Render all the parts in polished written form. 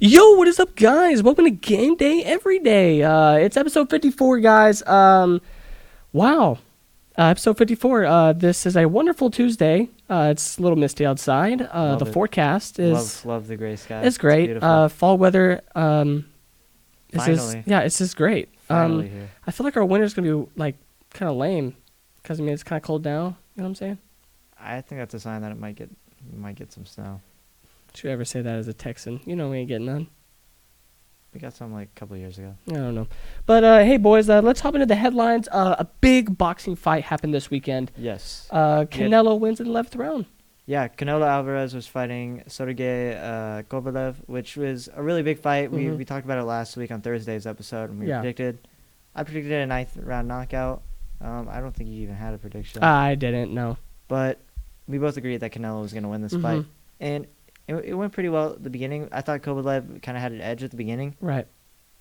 Yo, what is up, guys? Welcome to Game Day Everyday. It's episode 54, guys. Wow. Episode 54. This is a wonderful Tuesday. It's a little misty outside. The forecast is... Love the gray sky. It's great. Fall weather. Finally. It's just great. Finally here. I feel like our winter's going to be, like, kind of lame. Because, I mean, it's kind of cold down. You know what I'm saying? I think that's a sign that it might get some snow. Should I ever say that as a Texan? You know we ain't getting none. We got some like a couple of years ago. I don't know. But, hey, boys, let's hop into the headlines. A big boxing fight happened this weekend. Yes. Canelo wins in the 11th round. Yeah, Canelo Alvarez was fighting Sergey Kovalev, which was a really big fight. Mm-hmm. We talked about it last week on Thursday's episode, and I predicted a 9th round knockout. I don't think you even had a prediction. I didn't, no. But we both agreed that Canelo was going to win this fight. And it went pretty well at the beginning. I thought Kovalev kind of had an edge at the beginning. Right.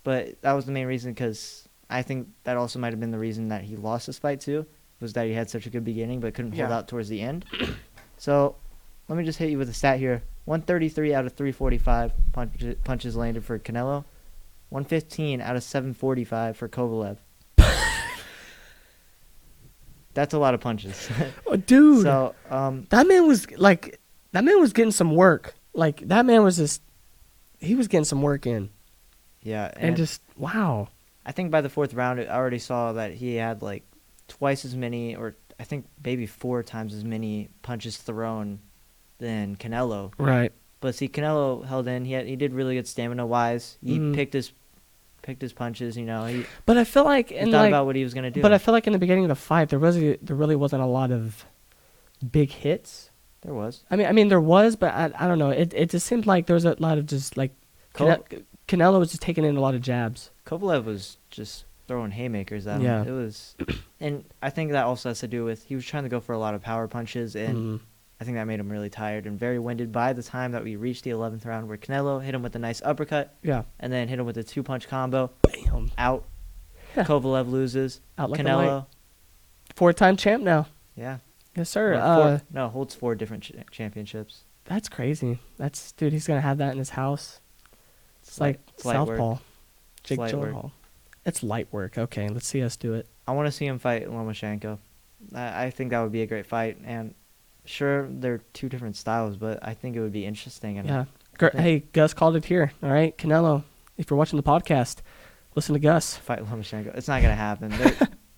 But that was the main reason, because I think that also might have been the reason that he lost this fight too, was that he had such a good beginning but couldn't hold out towards the end. So let me just hit you with a stat here. 133 out of 345 punches landed for Canelo. 115 out of 745 for Kovalev. That's a lot of punches. Oh, dude. So that man was getting some work. Like, that man was he was getting some work in. Yeah. And just, wow. I think by the 4th round, I already saw that he had like twice as many, or I think maybe 4 times as many punches thrown than Canelo. Right. But see, Canelo held in. He did really good stamina-wise. He picked his punches, you know. But I feel like... He thought about what he was going to do. But I feel like in the beginning of the fight, there really wasn't a lot of big hits. There was. I mean, there was, but I don't know. It just seemed like there was a lot of just, like... Canelo was just taking in a lot of jabs. Kovalev was just throwing haymakers at him. Yeah. It was... And I think that also has to do with... He was trying to go for a lot of power punches, and I think that made him really tired and very winded by the time that we reached the 11th round, where Canelo hit him with a nice uppercut. Yeah. And then hit him with a 2-punch combo. Bam. Out. Kovalev loses. Out like Canelo. 4-time champ now. Yeah. Yes, sir. Holds 4 different championships. That's crazy. Dude, he's going to have that in his house. It's like Southpaw. Jake Gyllenhaal. It's light work. Okay, let's see us do it. I want to see him fight Lomachenko. I think that would be a great fight. And sure, they're 2 different styles, but I think it would be interesting. And yeah. Hey, Gus called it here. All right, Canelo, if you're watching the podcast, listen to Gus. Fight Lomachenko. It's not going to happen.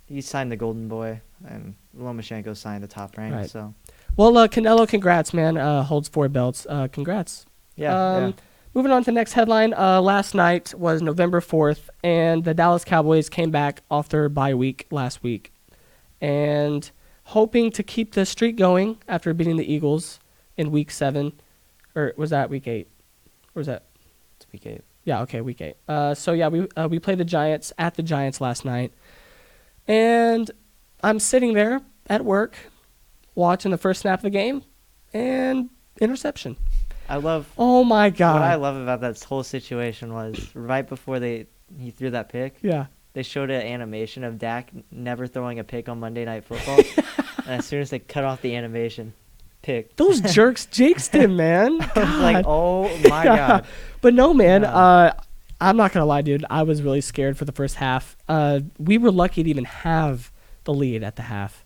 He signed the Golden Boy, and Lomachenko signed the Top Rank. Right. So, well, Canelo, congrats, man. Holds 4 belts. Congrats. Yeah. Moving on to the next headline. Last night was November 4th, and the Dallas Cowboys came back off their bye week last week, and hoping to keep the streak going after beating the Eagles in Week 7, or was that Week 8? Or was that? It's Week 8. Yeah. Okay, Week 8. We played the Giants at the Giants last night. And I'm sitting there at work watching the first snap of the game and interception. Oh, my God. What I love about that whole situation was right before he threw that pick, they showed an animation of Dak never throwing a pick on Monday Night Football. And as soon as they cut off the animation, pick. Those jerks jinxed him, man. Like, oh, my God. But no, man. I'm not going to lie, dude. I was really scared for the first half. We were lucky to even have the lead at the half.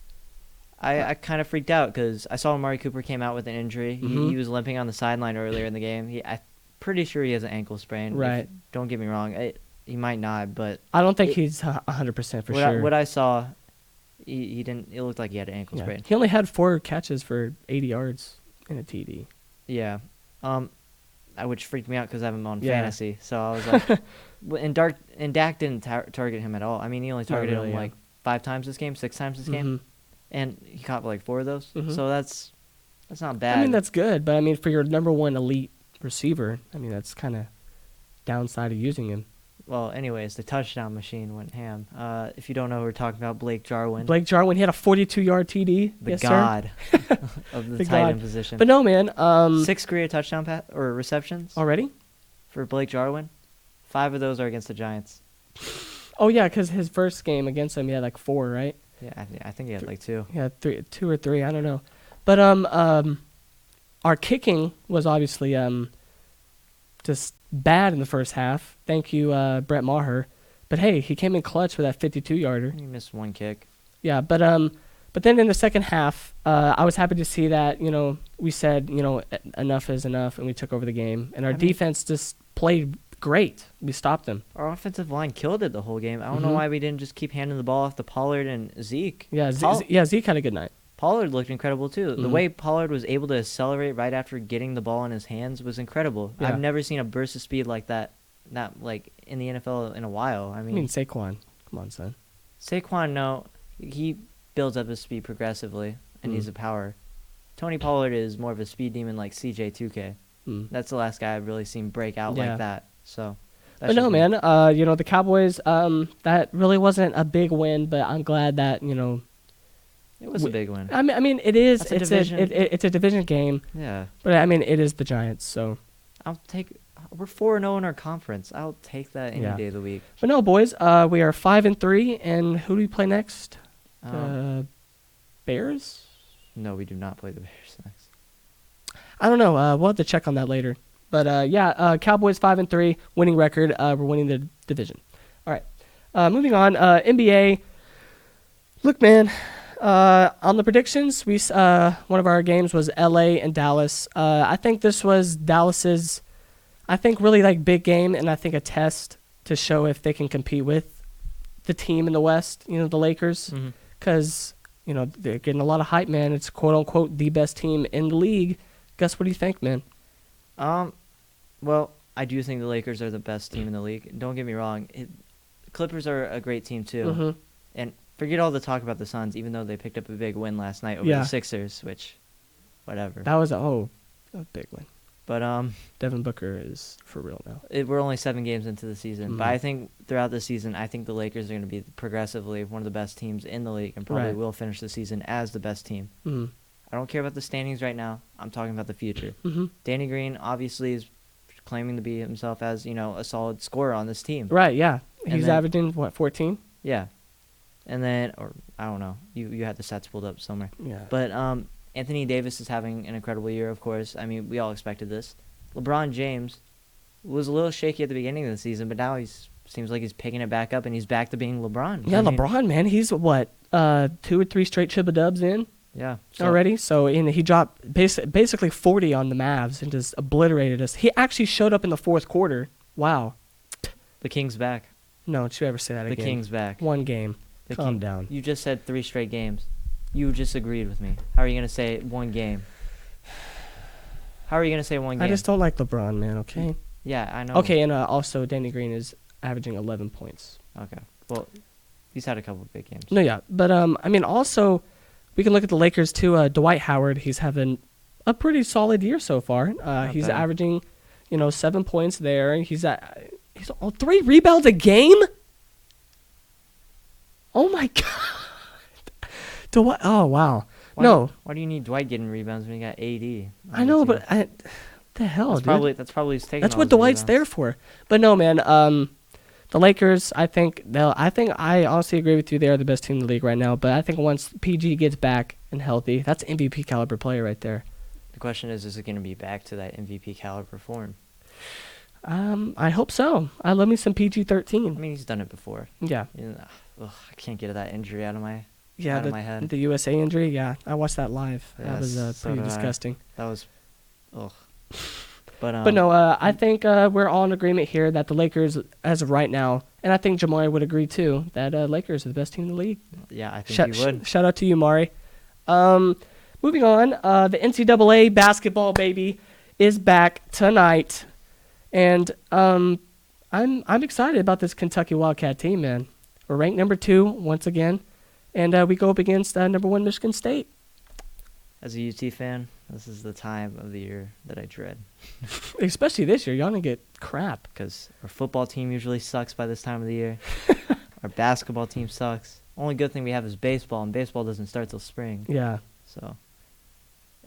I kind of freaked out because I saw Amari Cooper came out with an injury. He was limping on the sideline earlier in the game. I'm pretty sure he has an ankle sprain. Right. Don't get me wrong. He might not, but... I don't think he's 100% for sure. What I saw, he didn't... It looked like he had an ankle sprain. He only had 4 catches for 80 yards in a TD. Yeah. Which freaked me out because I have him on fantasy. So I was like... and Dak didn't target him at all. I mean, he only targeted him like 5 times this game, 6 times this game. And he caught like 4 of those. So that's not bad. I mean, that's good. But, I mean, for your number 1 elite receiver, I mean, that's kind of downside of using him. Well, anyways, the touchdown machine went ham. If you don't know, we're talking about Blake Jarwin. Blake Jarwin, he had a 42-yard TD. The god of the tight end position. But no, man. 6 career touchdown or receptions. Already? For Blake Jarwin. 5 of those are against the Giants. Oh, yeah, because his first game against them, he had like 4, right? Yeah, I think he had like 2. Yeah, 2 or 3, I don't know. But our kicking was obviously just bad in the first half. Thank you, Brett Maher. But hey, he came in clutch for that 52-yarder. He missed one kick. Yeah, but then in the second half, I was happy to see that, we said, enough is enough, and we took over the game. And our defense just played great. We stopped them. Our offensive line killed it the whole game. I don't know why we didn't just keep handing the ball off to Pollard and Zeke. Yeah, Zeke had a good night. Pollard looked incredible, too. The way Pollard was able to accelerate right after getting the ball in his hands was incredible. Yeah. I've never seen a burst of speed like that, in the NFL in a while. I mean, Saquon. Come on, son. Saquon, no. He builds up his speed progressively, and he's a power. Tony Pollard is more of a speed demon like CJ2K. That's the last guy I've really seen break out like that. So, but no, man. The Cowboys. That really wasn't a big win, but I'm glad that it was a big win. I mean, it is. It's a division game. Yeah. But I mean, it is the Giants. So I'll take. We're 4-0 in our conference. I'll take that any day of the week. But no, boys. We are 5-3, and who do we play next? Bears? No, we do not play the Bears next. I don't know. We'll have to check on that later. But Cowboys 5-3, winning record. We're winning the division. All right. Moving on. NBA. Look, man. On the predictions, one of our games was LA and Dallas. I think this was Dallas's, really big game, and I think a test to show if they can compete with the team in the West. The Lakers, because they're getting a lot of hype, man. It's quote unquote the best team in the league. Guess what do you think, man? Well, I do think the Lakers are the best team in the league. Don't get me wrong. Clippers are a great team too, and forget all the talk about the Suns, even though they picked up a big win last night over the Sixers, which, whatever. That was a big win. But Devin Booker is for real now. We're only 7 games into the season, but I think throughout the season, I think the Lakers are going to be progressively one of the best teams in the league, and probably will finish the season as the best team. I don't care about the standings right now. I'm talking about the future. Danny Green obviously is claiming to be himself as a solid scorer on this team. Right? Yeah, he's averaging 14? Yeah, and then I don't know. You had the stats pulled up somewhere. Yeah, but Anthony Davis is having an incredible year, of course. I mean, we all expected this. LeBron James was a little shaky at the beginning of the season, but now seems like he's picking it back up, and he's back to being LeBron. Yeah, LeBron, man. He's, 2 or 3 straight triple-dubs in already? So he dropped basically 40 on the Mavs and just obliterated us. He actually showed up in the fourth quarter. Wow. The King's back. No, don't you ever say that again. The King's back. One game. Calm down. You just said 3 straight games. You just agreed with me. How are you going to say one game? How are you going to say one game? I just don't like LeBron, man, okay? Yeah, I know. Okay, and also Danny Green is averaging 11 points. Okay. Well, he's had a couple of big games. No, yeah. But, also, we can look at the Lakers, too. Dwight Howard, he's having a pretty solid year so far. He's averaging, 7 points there. He's on 3 rebounds a game? Oh, my God. Dwight. Oh, wow. Why do you need Dwight getting rebounds when you got AD? I know, but what the hell, dude? That's probably his taking. That's what Dwight's there for. But no, man. The Lakers, I honestly agree with you. They are the best team in the league right now. But I think once PG gets back and healthy, that's an MVP caliber player right there. The question is it going to be back to that MVP caliber form? I hope so. I love me some PG-13. I mean, he's done it before. Yeah. I can't get that injury out of my head. The USA injury. Yeah, I watched that live. Yes, that was pretty disgusting. That was, But no, I think we're all in agreement here that the Lakers, as of right now, and I think Jamari would agree too, that Lakers are the best team in the league. Yeah, I think he would. Shout out to you, Mari. Moving on, the NCAA basketball baby is back tonight, and I'm excited about this Kentucky Wildcat team, man. We're ranked number 2 once again, and we go up against number 1 Michigan State. As a UT fan, this is the time of the year that I dread. Especially this year. Y'all gonna get crap. Because our football team usually sucks by this time of the year. Our basketball team sucks. Only good thing we have is baseball, and baseball doesn't start till spring. Yeah. So,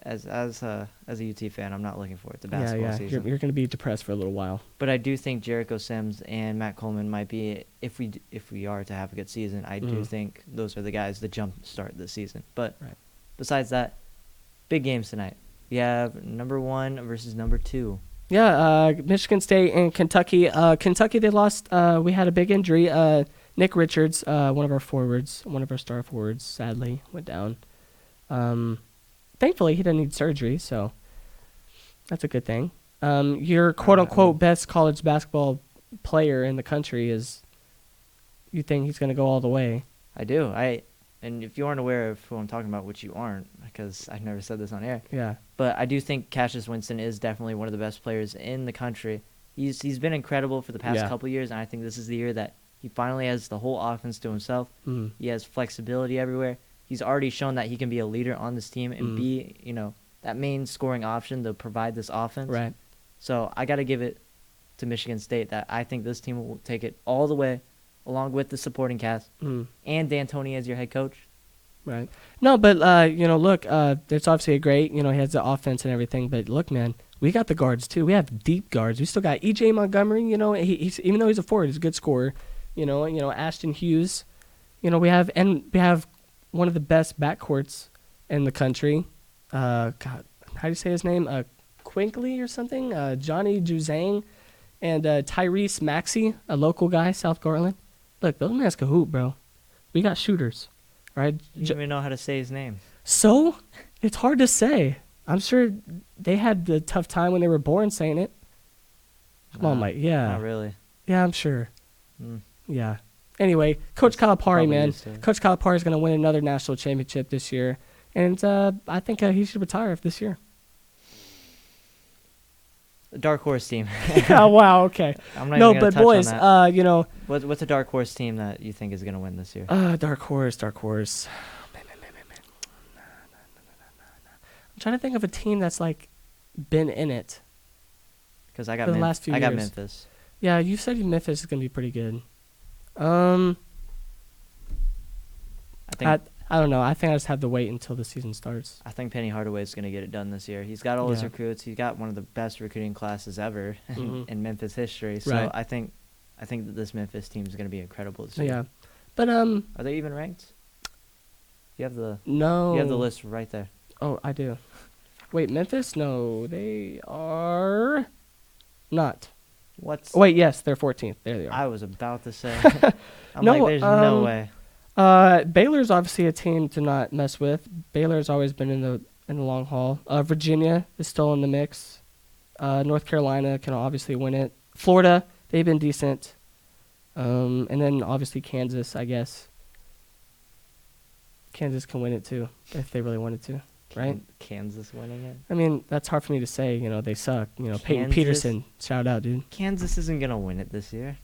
as a UT fan, I'm not looking forward to basketball season. You're gonna be depressed for a little while. But I do think Jericho Sims and Matt Coleman might be, if we are to have a good season, I do think those are the guys that jump start this season. But besides that, big games tonight. We have number 1 versus number 2. Michigan State and Kentucky. Kentucky, they lost. We had a big injury. Nick Richards, one of our forwards, one of our star forwards, sadly went down. Thankfully, he didn't need surgery, so that's a good thing. Your quote-unquote best college basketball player in the country is, you think he's going to go all the way? I do. And if you aren't aware of who I'm talking about, which you aren't, because I've never said this on air. Yeah. But I do think Cassius Winston is definitely one of the best players in the country. He's been incredible for the past couple years, and I think this is the year that he finally has the whole offense to himself. He has flexibility everywhere. He's already shown that he can be a leader on this team and be, that main scoring option to provide this offense. Right. So I got to give it to Michigan State that I think this team will take it all the way, along with the supporting cast and D'Antoni as your head coach. Right. No, but, look, it's obviously a great, he has the offense and everything. But, look, man, we got the guards, too. We have deep guards. We still got E.J. Montgomery, he's even though he's a forward, he's a good scorer. Ashton Hughes. We have one of the best backcourts in the country. God, how do you say his name? Quinkly or something? Johnny Juzang and Tyrese Maxey, a local guy, South Garland. Look, those men can hoop, bro. We got shooters, right? You don't even know how to say his name. So, it's hard to say. I'm sure they had the tough time when they were born saying it. Come on, Mike. Yeah. Not really. Yeah, I'm sure. Yeah. Anyway, Coach Calipari, man. Coach Calipari is going to win another national championship this year. And I think he should retire this year. Dark horse team. Oh, wow, okay. I'm not even gonna touch boys, on that. What's a dark horse team that you think is going to win this year? Dark horse. Man. I'm trying to think of a team that's, been in it. Because I got the last few years. I got Memphis. Yeah, you said Memphis is going to be pretty good. I don't know. I think I just have to wait until the season starts. I think Penny Hardaway is going to get it done this year. He's got all his recruits. He's got one of the best recruiting classes ever in Memphis history. So I think that this Memphis team is going to be incredible this year. Yeah, but are they even ranked? You have the list right there. Oh, I do. Wait, Memphis? No, they are not. Wait, yes, they're 14th. There they are. I was about to say. There's no way. Baylor's obviously a team to not mess with. Baylor's always been in the long haul. Virginia is still in the mix. North Carolina can obviously win it. Florida, they've been decent. And then obviously Kansas, I guess. Kansas can win it too if they really wanted to, right? Kansas winning it? I mean, that's hard for me to say. They suck. Peyton Peterson, shout out, dude. Kansas isn't going to win it this year.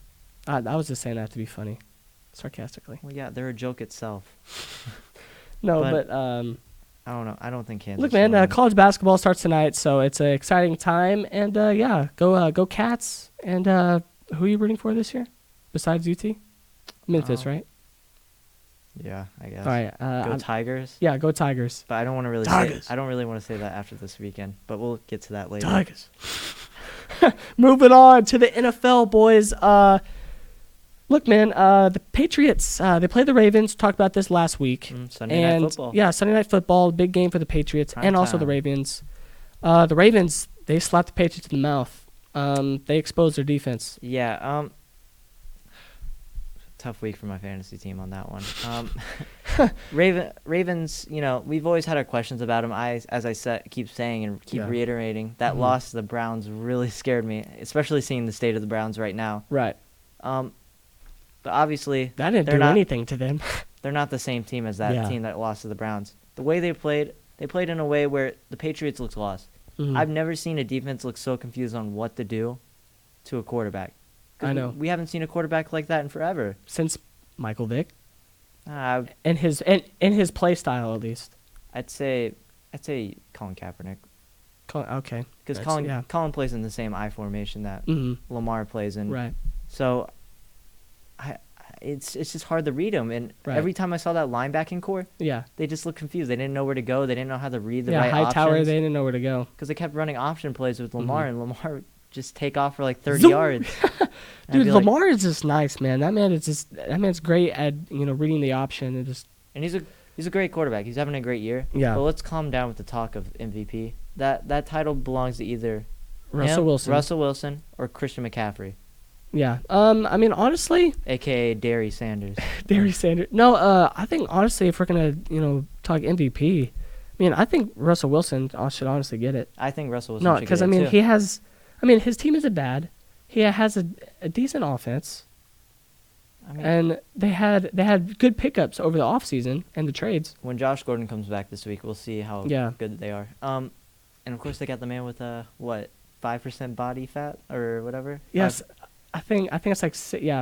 I was just saying that to be funny. Sarcastically. Well, yeah, they're a joke itself. No, but I don't know. I don't think Kansas. Look, man, college basketball starts tonight, so it's an exciting time. And go Cats. And who are you rooting for this year, besides UT? Memphis, right? Yeah, I guess. All right. Go Tigers. Yeah, go Tigers. But I don't want to really. Tigers. I don't really want to say that after this weekend. But we'll get to that later. Tigers. Moving on to the NFL, boys. Look, man, the Patriots, they played the Ravens. Talked about this last week. Sunday Night Football. Yeah, Sunday Night Football, big game for the Patriots Prime and also time. the Ravens. The Ravens, they slapped the Patriots in the mouth. They exposed their defense. Yeah, tough week for my fantasy team on that one. Ravens, we've always had our questions about them. As I keep saying and keep reiterating, that loss to the Browns really scared me, especially seeing the state of the Browns right now. Right. But obviously, that didn't do anything to them. They're not the same team as that team that lost to the Browns. The way they played in a way where the Patriots looked lost. I've never seen a defense look so confused on what to do to a quarterback. I know. We haven't seen a quarterback like that in forever. Since Michael Vick. And his play style, at least. I'd say Colin Kaepernick. Okay. Because Colin plays in the same I formation that Lamar plays in. Right. So it's just hard to read them. And every time I saw that linebacking core, they just looked confused. They didn't know where to go. They didn't know how to read the right options. Yeah, Hightower, they didn't know where to go. Because they kept running option plays with Lamar, and Lamar just take off for like 30 yards. Dude, Lamar is just nice, man. That man's great at reading the option and he's a great quarterback. He's having a great year. Yeah. But let's calm down with the talk of MVP. That title belongs to either Russell Wilson. Russell Wilson, or Christian McCaffrey, Yeah. I mean, honestly, a.k.a. Derry Sanders. Darius Sanders. No, I think honestly, if we're gonna, talk MVP, I mean, I think Russell Wilson should honestly get it. I think Russell Wilson No, should because get I it mean, too. he has. I mean, his team isn't bad. He has a decent offense, I mean, and they had good pickups over the offseason and the trades. when Josh Gordon comes back this week, we'll see how Yeah. good they are. And of course they got the man with 5% body fat or whatever. Yes, I think it's like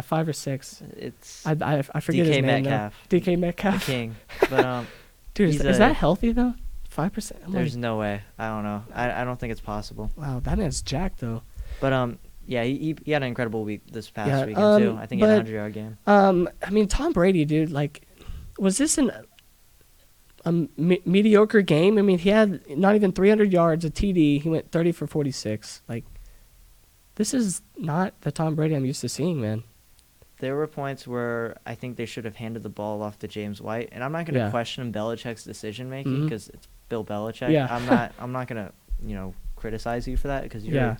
5 or 6. It's I forget his DK name. Metcalf, DK the Metcalf. king. But Dude, he's is that healthy though? 5%. there's no way. I don't know. I don't think it's possible. Wow, that man's jacked though. But yeah, he had an incredible week this past Yeah, weekend too. I think he had a but- 100-yard game. I mean, Tom Brady, dude. Like, was this a mediocre game? I mean, he had not even 300 yards, a TD. He went 30 for 46. Like, this is not the Tom Brady I'm used to seeing, man. There were points where I think they should have handed the ball off to James White, and I'm not going to Yeah. question Belichick's decision making Mhm. because it's Bill Belichick. Yeah. I'm not going to criticize you for that because you're Yeah.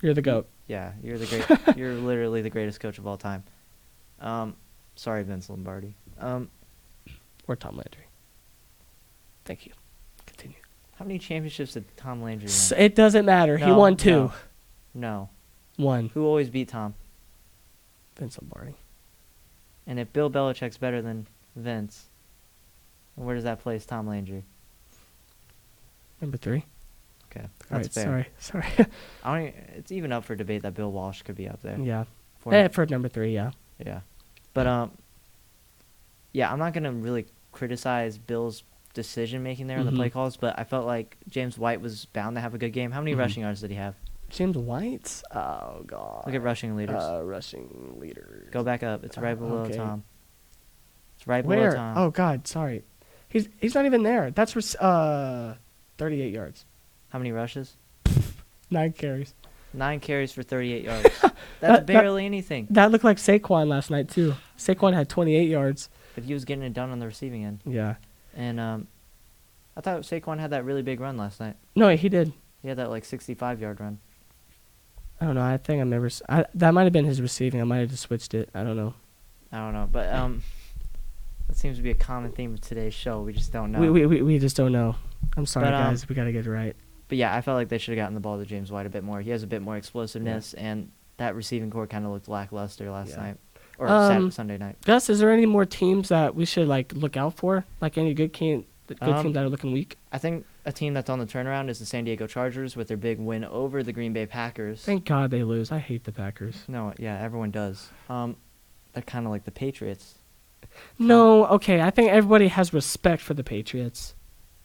You're the GOAT. yeah you're the great you're literally the greatest coach of all time. Sorry Vince Lombardi. Or Tom Landry. Thank you. Continue. How many championships did Tom Landry win? It doesn't matter. He No, won 2. No. One. Who always beat Tom? Vince Lombardi. And if Bill Belichick's better than Vince, where does that place Tom Landry? Number 3. Okay, All that's right. fair. Sorry. I don't. It's even up for debate that Bill Walsh could be up there. Yeah. For For number 3, yeah. Yeah, but yeah, I'm not gonna really criticize Bill's decision making there in the play Mhm. calls, but I felt like James White was bound to have a good game. How many Mhm. rushing yards did he have? James White? Oh, God. Look at rushing leaders. Rushing leaders. Go back up. It's right below okay. Tom. It's right below Where? Tom. Oh, God, sorry. He's not even there. That's 38 yards. How many rushes? 9 carries. 9 carries for 38 yards. That's barely anything. That looked like Saquon last night, too. Saquon had 28 yards. But he was getting it done on the receiving end. Yeah. And I thought Saquon had that really big run last night. No, he did. He had that like 65-yard run. I don't know. I think I remember. That might have been his receiving. I might have just switched it. I don't know. I don't know, but that seems to be a common theme of today's show. We just don't know. We just don't know. I'm sorry, But, guys. We got to get it right. But yeah, I felt like they should have gotten the ball to James White a bit more. He has a bit more explosiveness, and that receiving core kind of looked lackluster last night or Sunday night. Gus, is there any more teams that we should look out for? Like any good teams that are looking weak? I think a team that's on the turnaround is the San Diego Chargers with their big win over the Green Bay Packers. Thank God they lose. I hate the Packers. No, yeah, everyone does. They're kind of like the Patriots. No, okay. I think everybody has respect for the Patriots.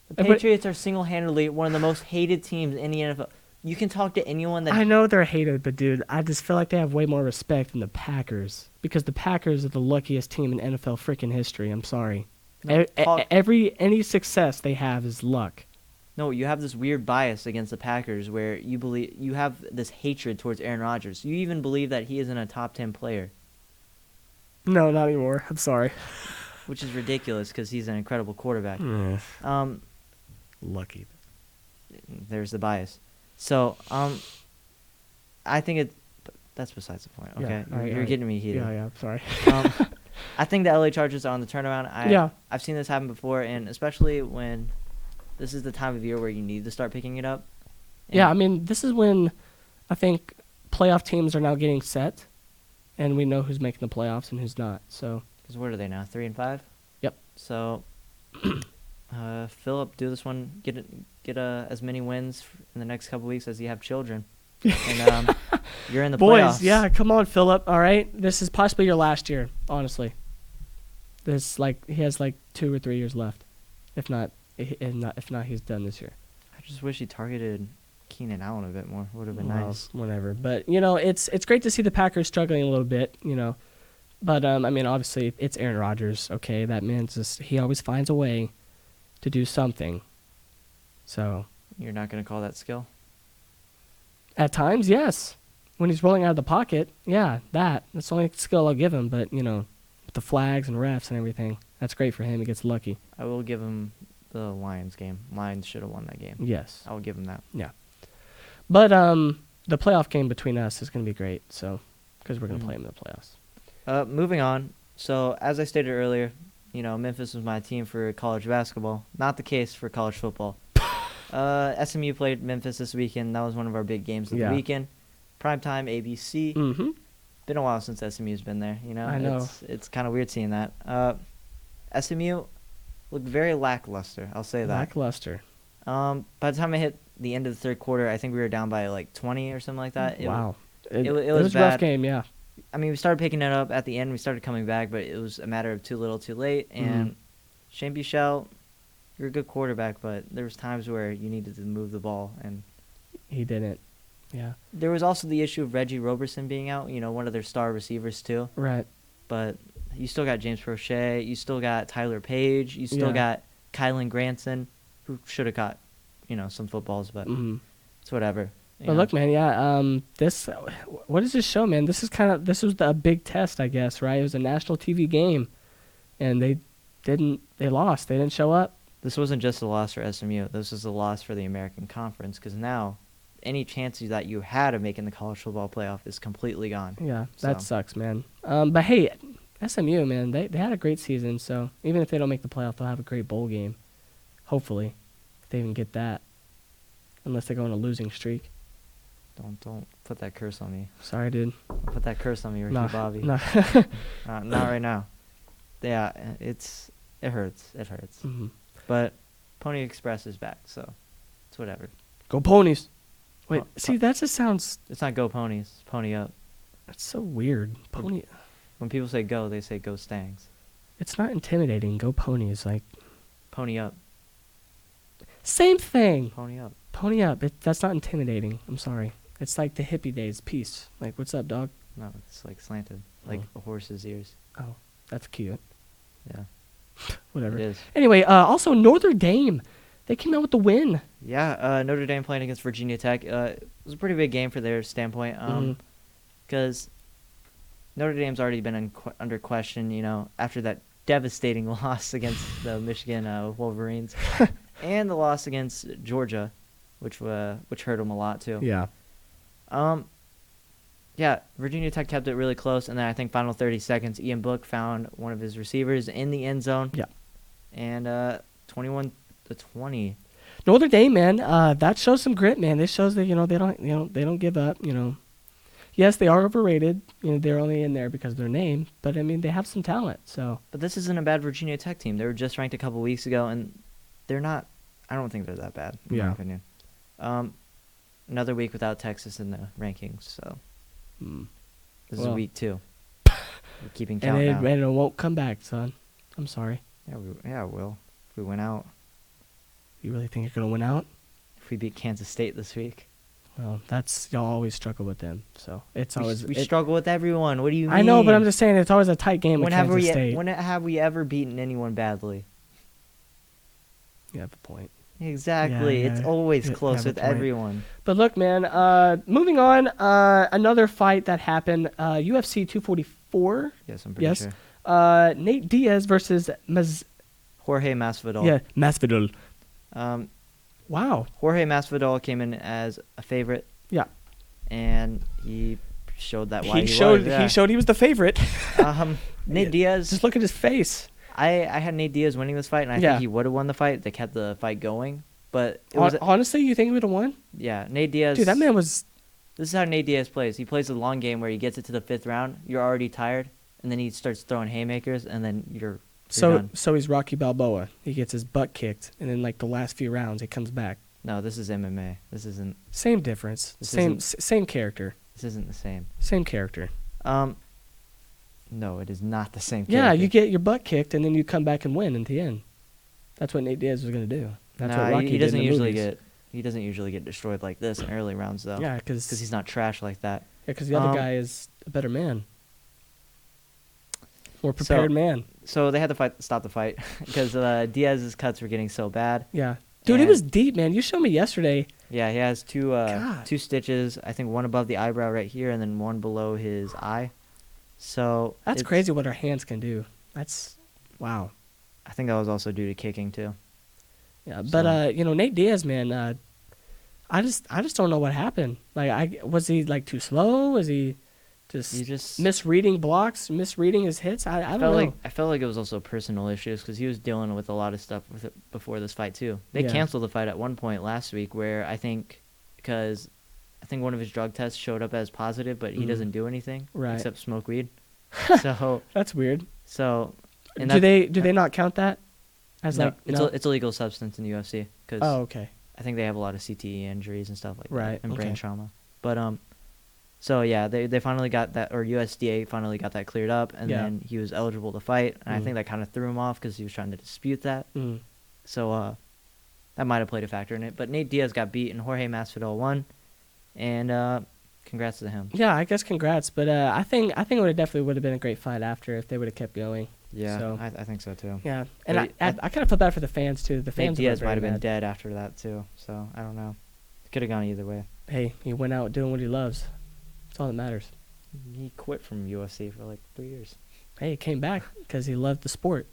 The Patriots are single-handedly one of the most hated teams in the NFL. You can talk to anyone that... I know they're hated, but dude, I just feel like they have way more respect than the Packers because the Packers are the luckiest team in NFL freaking history. I'm sorry. No, Any success they have is luck. No, you have this weird bias against the Packers where you have this hatred towards Aaron Rodgers. You even believe that he isn't a top 10 player, No, not anymore. I'm sorry. which is ridiculous because he's an incredible quarterback. Lucky. There's the bias. So, I think that's besides the point. Okay, Yeah, you're getting me heated. Yeah, I'm sorry. I think the LA Chargers are on the turnaround. I've seen this happen before, and especially when this is the time of year where you need to start picking it up. Yeah, I mean, this is when I think playoff teams are now getting set, and we know who's making the playoffs and who's not. So, because what are they now? 3 and 5. Yep. So, Philip, do this one. Get as many wins in the next couple weeks as you have children, and you're in the playoffs. Boys, yeah, come on, Philip. All right, this is possibly your last year. Honestly, he has 2 or 3 years left, if not, he's done this year. I just wish he targeted Keenan Allen a bit more. Would have been Well, nice. Whatever, but it's great to see the Packers struggling a little bit, But I mean, obviously, it's Aaron Rodgers. Okay, that man's he always finds a way to do something. So You're not going to call that skill? at times, yes. When he's rolling out of the pocket, yeah, that's the only skill I'll give him. But with the flags and refs and everything, that's great for him. He gets lucky. I will give him the Lions game. Lions should have won that game. Yes. I will give him that. Yeah. But the playoff game between us is going to be great. So, because we're going to play them in the playoffs. Moving on. So, as I stated earlier, Memphis was my team for college basketball. Not the case for college football. SMU played Memphis this weekend. That was one of our big games of the weekend. Primetime ABC. Mm-hmm. Been a while since SMU's been there. I know. It's kind of weird seeing that. SMU looked very lackluster. I'll say that. Lackluster. By the time I hit the end of the third quarter, I think we were down by like 20 or something like that. Wow. It was a bad. rough game, yeah. I mean, we started picking it up at the end. We started coming back, but it was a matter of too little, too late. And Shane Buechele, you're a good quarterback, but there was times where you needed to move the ball, and he didn't. Yeah. There was also the issue of Reggie Roberson being out, one of their star receivers too. Right. But you still got James Prochet. You still got Tyler Page. You still got Kylan Granson, who should have got, some footballs, but it's whatever. But look, man, what does this show, man? This was a big test, I guess, right? It was a national TV game, and they lost. They didn't show up. This wasn't just a loss for SMU. This was a loss for the American Conference, because now any chance that you had of making the college football playoff is completely gone. Yeah, that sucks, man. But hey, SMU, man, they had a great season, so even if they don't make the playoff, they'll have a great bowl game. Hopefully, if they even get that, unless they go on a losing streak. Don't put that curse on me. Sorry, dude. Don't put that curse on me, Ricky Bobby. No. Not right now. Yeah, it hurts. It hurts. Mm-hmm. But Pony Express is back, so it's whatever. Go Ponies. Wait, see, that just sounds... It's not Go Ponies. It's Pony Up. That's so weird. Pony... When people say go, they say Go Stangs. It's not intimidating. Go Ponies, like... Pony Up. Same thing. Pony Up. Pony Up. That's not intimidating. I'm sorry. It's like the hippie days. Peace. Like, what's up, dog? No, it's like slanted. Like a horse's ears. Oh, that's cute. Yeah. Whatever. It is. Anyway, also Notre Dame. They came out with the win. Yeah, Notre Dame playing against Virginia Tech. It was a pretty big game for their standpoint. Because Notre Dame's already been under question, after that devastating loss against the Michigan Wolverines. And the loss against Georgia, which hurt them a lot too. Yeah. Yeah, Virginia Tech kept it really close, and then I think final 30 seconds, Ian Book found one of his receivers in the end zone. Yeah. And 21-20. Notre Dame, man, that shows some grit, man. This shows that they don't give up. Yes, they are overrated. They're only in there because of their name, but I mean they have some talent. So. But this isn't a bad Virginia Tech team. They were just ranked a couple weeks ago, and they're not. I don't think they're that bad, in my opinion. Another week without Texas in the rankings, so this is week 2. We're keeping count now. And it won't come back, son. I'm sorry. Yeah, it will. If we win out. You really think you're gonna win out? If we beat Kansas State this week. Well, y'all always struggle with them, so it's always we struggle with everyone. What do you mean? I know, but I'm just saying it's always a tight game with Kansas State. When have we ever beaten anyone badly? You have a point. Exactly. It's always close with everyone. But look, man, moving on, another fight that happened, UFC 244. Yes, I'm pretty sure. Nate Diaz versus Jorge Masvidal. Yeah, Masvidal. Wow. Jorge Masvidal came in as a favorite. Yeah. And he showed that why he showed he was the favorite. Nate Diaz. Just look at his face. I had Nate Diaz winning this fight, and I think he would have won the fight. They kept the fight going, but honestly, you think he would have won? Yeah, Nate Diaz. Dude, that man was. This is how Nate Diaz plays. He plays a long game where he gets it to the 5th round. You're already tired, and then he starts throwing haymakers, and then you're done. So he's Rocky Balboa. He gets his butt kicked, and then like the last few rounds, he comes back. No, this is MMA. This isn't. Same difference. Same character. This isn't the same. Same character. No, it is not the same character. Yeah, you get your butt kicked, and then you come back and win at the end. That's what Nate Diaz was going to do. That's what Rocky he doesn't did in the usually movies. He doesn't usually get destroyed like this in early rounds, though. Yeah, because he's not trash like that. Yeah, because the other guy is a better man. More prepared man. So they had to stop the fight because Diaz's cuts were getting so bad. Yeah. Dude, it was deep, man. You showed me yesterday. Yeah, he has two stitches. I think one above the eyebrow right here, and then one below his eye. So that's crazy what our hands can do. That's wow. I think that was also due to kicking too. Yeah, but Nate Diaz, man, I just don't know what happened. Like, was he like too slow? Was he just misreading blocks, misreading his hits? I don't know. I felt like it was also personal issues because he was dealing with a lot of stuff with it before this fight too. They canceled the fight at one point last week where because I think one of his drug tests showed up as positive, but he doesn't do anything except smoke weed. So that's weird. So do they not count that as it's a legal substance in the UFC because okay. I think they have a lot of CTE injuries and stuff like that and brain trauma. But so yeah, they finally got that, or USDA finally got that cleared up, and then he was eligible to fight, and I think that kind of threw him off because he was trying to dispute that. So that might have played a factor in it. But Nate Diaz got beat, and Jorge Masvidal won, and congrats to him. Yeah, I guess congrats. But I think it definitely would have been a great fight after if they would have kept going. Yeah, so, I think so too. Yeah, and I kind of feel bad for the fans too. The fans Nate Diaz might have been dead after that too. So I don't know. It could have gone either way. Hey, he went out doing what he loves. That's all that matters. He quit from UFC for like 3 years. Hey, he came back because he loved the sport,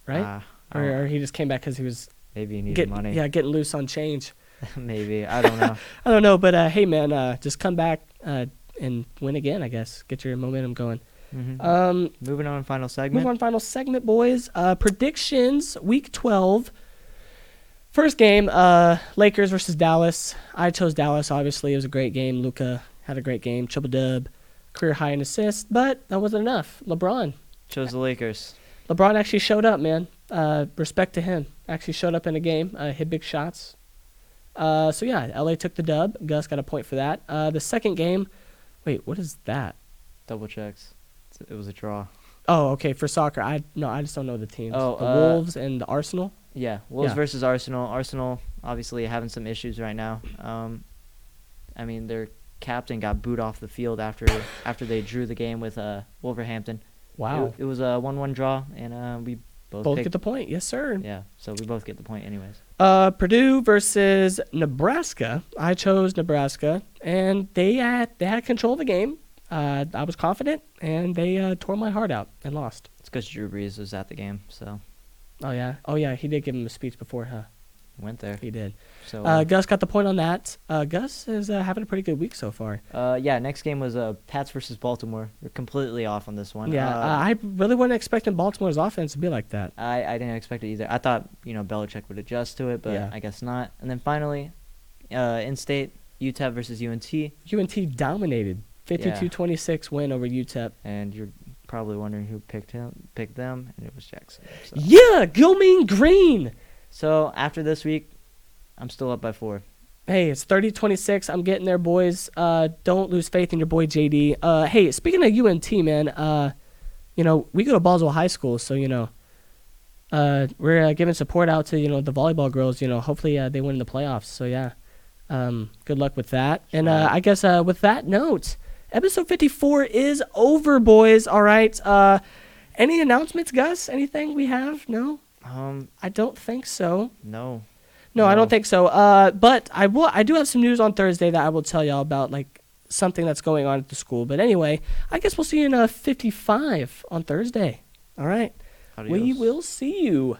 right? Or he just came back because he was maybe he needed money. Yeah, getting loose on change. Maybe, I don't know. I don't know, but hey, man, just come back and win again. I guess get your momentum going. Moving on, final segment. Boys. Predictions, week 12. First game, Lakers versus Dallas. I chose Dallas, obviously. It was a great game. Luka had a great game. Triple dub, career high in assists, but that wasn't enough. LeBron chose the Lakers. LeBron actually showed up, man. Respect to him. Actually showed up in a game, hit big shots. So yeah, LA took the dub. Gus got a point for that. The second game, wait, what is that? Double checks. It was a draw. Oh, okay. For soccer, I just don't know the teams. Oh, the Wolves and the Arsenal. Yeah, Wolves versus Arsenal. Arsenal obviously having some issues right now. I mean, their captain got booed off the field after they drew the game with Wolverhampton. Wow. It was a 1-1 draw, and we both get the point. Yes, sir. Yeah, so we both get the point anyways. Purdue versus Nebraska. I chose Nebraska, and they had control of the game. I was confident, and they tore my heart out and lost. It's because Drew Brees was at the game, so. Oh yeah. He did give him a speech before, huh? Went there. He did. So Gus got the point on that. Gus is having a pretty good week so far. Yeah. Next game was Pats versus Baltimore. We're completely off on this one. Yeah. I really wasn't expecting Baltimore's offense to be like that. I didn't expect it either. I thought Belichick would adjust to it, but I guess not. And then finally, in-state UTEP versus UNT. UNT dominated. 52-26 win over UTEP. And you're probably wondering who picked them, and it was Jackson. So. Yeah, go Mean Green. So after this week, I'm still up by 4. Hey, it's 30-26. I'm getting there, boys. Don't lose faith in your boy JD. Hey, speaking of UNT, man, we go to Ballsville High School, so we're giving support out to the volleyball girls. Hopefully they win the playoffs. So yeah, good luck with that. And I guess with that note, episode 54 is over, boys. All right. Any announcements, Gus? Anything we have? No. I don't think so. No, I don't think so. But I do have some news on Thursday that I will tell y'all about, like something that's going on at the school. But anyway, I guess we'll see you in 55 on Thursday. All right. Adios. We will see you.